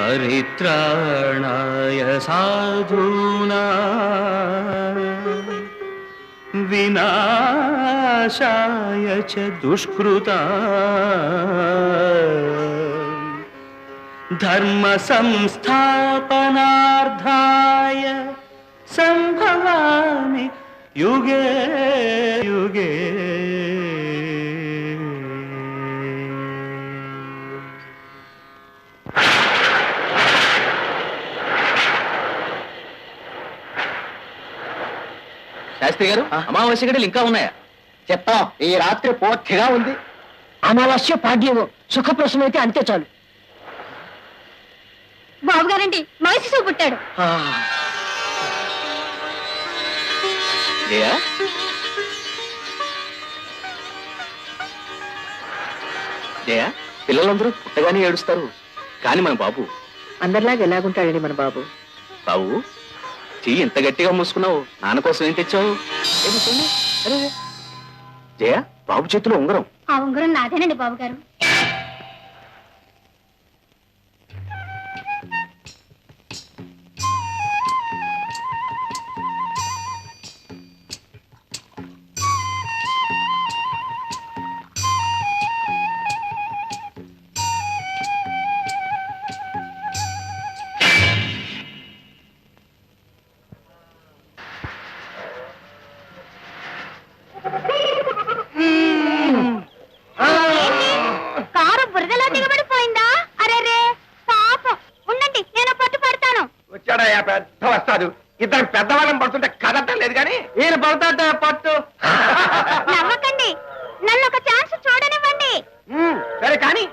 परित्राणाय साधूनां विनाशाय च दुष्कृतां धर्म संस्थापनार्थाय संभवामि युगे युगे। శాస్త్రి గారు, అమావాస్య గడిలు ఇంకా ఉన్నాయా? చెప్తాం. ఈ రాత్రి పూర్తిగా ఉంది. అమావాస్య పాడ్యము సుఖప్రసమైతే అంతే చాలు. బాబు గారండి మగశిశువు పుట్టాడు. జయా, జయా, పిల్లలందరూ పుట్టగానే ఏడుస్తారు, కానీ మన బాబు అందరిలాగా ఎలాగుంటాడండి మన బాబు? బాబు, చెయ్యి ఎంత గట్టిగా మూసుకున్నావు? నాన్న కోసం ఏం తెచ్చావు? అరే జయ, బాబు చేతిలో ఉంగరం. ఆ ఉంగరం నాదేనండి బాబు గారు. కారు బురదలో దిగబడిపోయిందా? అరే రే పాపం, ఉండండి నేను పట్టు పడతాను. వచ్చాడయ్యా పెద్ద వస్తాడు. ఇద్దరు పెద్దవాళ్ళని పడుతుంటే కదటం లేదు కానీ ఈయన పడుతుంటే పట్టు. నవ్వకండి, నన్ను ఒక ఛాన్స్ చూడనివ్వండి. సరే కానీ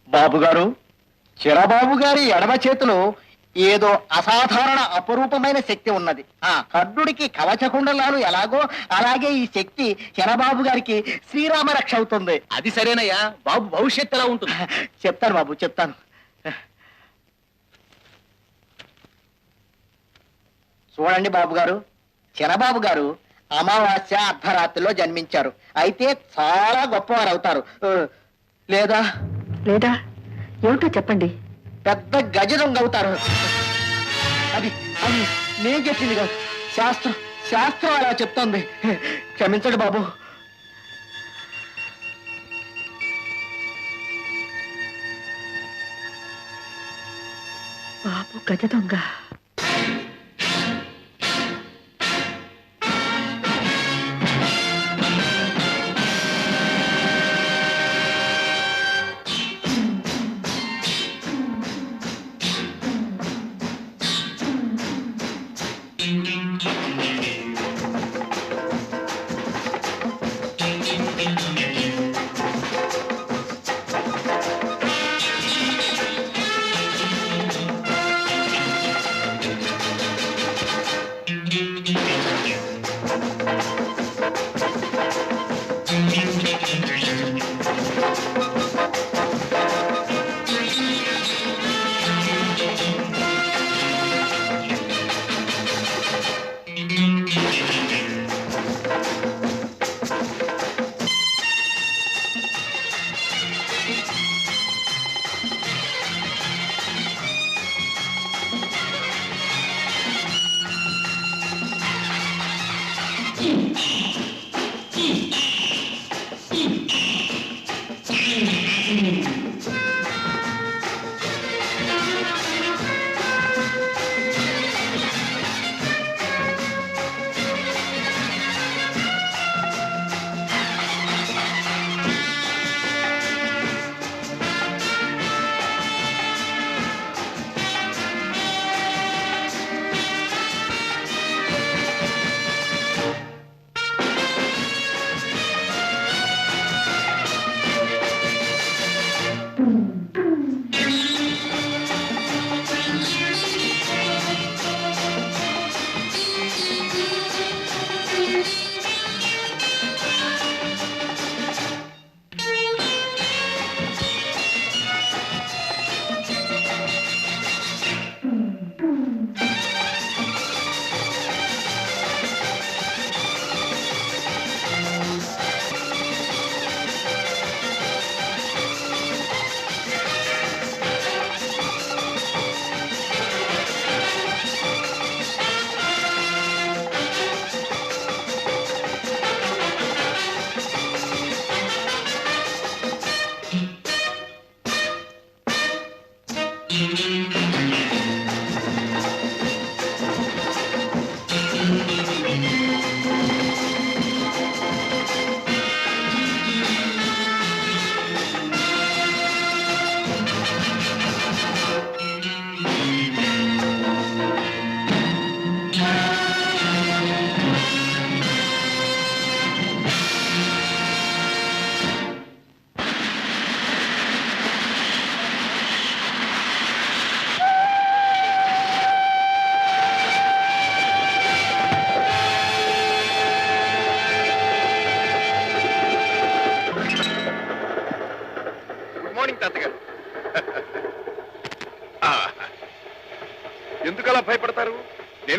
బాబు గారు, చిరబాబు గారి ఎడమ చేతిలో ఏదో అసాధారణ అపరూపమైన శక్తి ఉన్నది. కర్ణుడికి కవచకుండలాలు ఎలాగో అలాగే ఈ శక్తి చిరబాబు గారికి శ్రీరామ రక్ష అవుతుంది. అది సరేనయ్యా, బాబు భవిష్యత్తు ఎలా ఉంటుంది? చెప్తాను బాబు, చెప్తాను. చూడండి బాబు గారు, చిరబాబు గారు అమావాస్య అర్ధరాత్రిలో జన్మించారు. అయితే చాలా గొప్పవారు అవుతారు. లేదా లేదా ఏమిటో చెప్పండి. పెద్ద గజ దొంగ అవుతారు. అది అది నేను చెప్పింది కాదు, శాస్త్రం శాస్త్రం అలా చెప్తోంది. క్షమించండి బాబు. బాబు గజ దొంగ.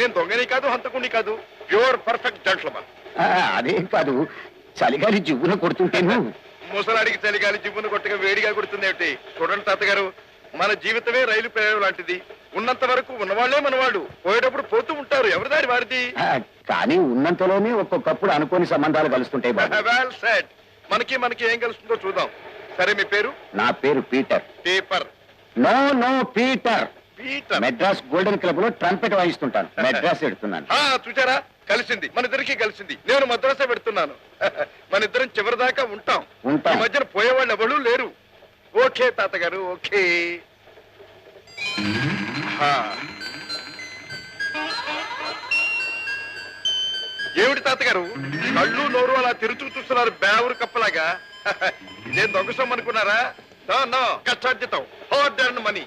నేనేం దొంగని కాదు హంతకుని కాదు, ప్యూర్ పర్ఫెక్ట్ జెంట్లమన్. అదేం కాదు, చలిగాలి జివ్వున కొడుతుంటేను. ముసలాడికి చలిగాలి జివ్వును కొట్టగా వేడిగా కొడుతుంది ఏమిటి? చూడండి తాతగారు, మన జీవితమే రైలు ప్రయాణం లాంటిది. ఉన్నంత వరకు ఉన్నవాళ్లే మనవాళ్ళు, పోయేటప్పుడు పోతూ ఉంటారు, ఎవరి దారి వారిది. కానీ ఉన్నంతలోనే ఒక్కొక్కప్పుడు అనుకోని సంబంధాలు కలుస్తుంటాయి బాబు. Well said. మనకి ఏం కలుస్తుందో చూద్దాం. సరే, మీ పేరు? నా పేరు Peter. Paper. No no Peter. Peter. Madras golden club లో ట్రంపెట్ వాయిస్తుంటాను. మెడ్రాస్ ఎడుతున్నాను. చూచారా, కలిసింది, మన ఇద్దరికి కలిసింది. నేను మద్రాసే పెడుతున్నాను. మన ఇద్దరం చివరి దాకా ఉంటాం. ఈ మధ్యన పోయేవాళ్ళు ఎవరు లేరు. ఓకే తాతగారు, ఓకే. ఏమిటి తాతగారు, కళ్ళు నోరు అలా తిరుచు చూస్తున్నారు బేవరు కప్పలాగా? ఇదేం దొంగసం అనుకున్నారా? కష్టార్జితం, హార్డ్ అండ్ మనీ.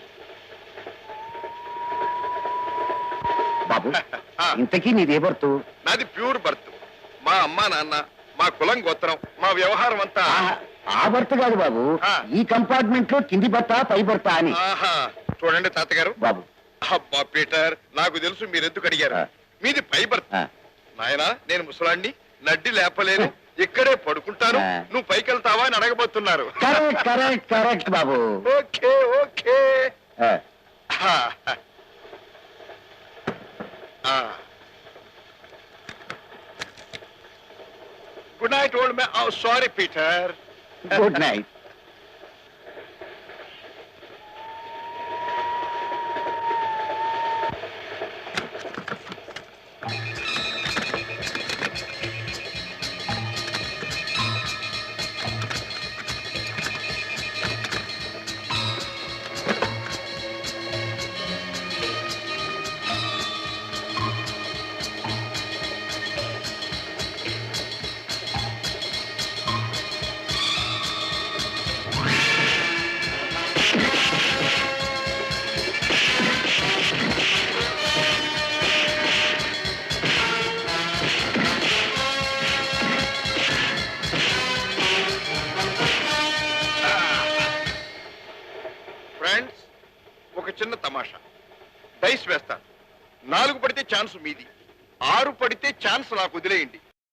బాబు, ఇంతకీ నీదే బర్తు? నాది ప్యూర్ బర్త్. మా అమ్మా నాన్న, మా కులం గోత్రం, మా వ్యవహారం అంతా. ఆ బర్త్ కాదు బాబు, ఈ కంపార్ట్మెంట్ లో కింది బర్త పై బర్త అని. చూడండి తాతగారు. బాబు. అబ్బా పీటర్, నాకు తెలుసు మీరెందుకు అడిగారు. మీది పై బర్త్. నాయనా, నేను ముసలాన్ని, నడ్డి లేపలేను, ఇక్కడే పడుకుంటాను, నువ్వు పైకి వెళ్తావా అని అడగబోతున్నారు. కరెక్ట్ బాబు. Okay okay. Good night old man. Sorry Peter. Good night. Friends, ఒక చిన్న తమాషా. డైస్ వేస్తాను. 4 పడితే ఛాన్స్ మీది, 6 పడితే ఛాన్స్ నాకు వదిలేయండి.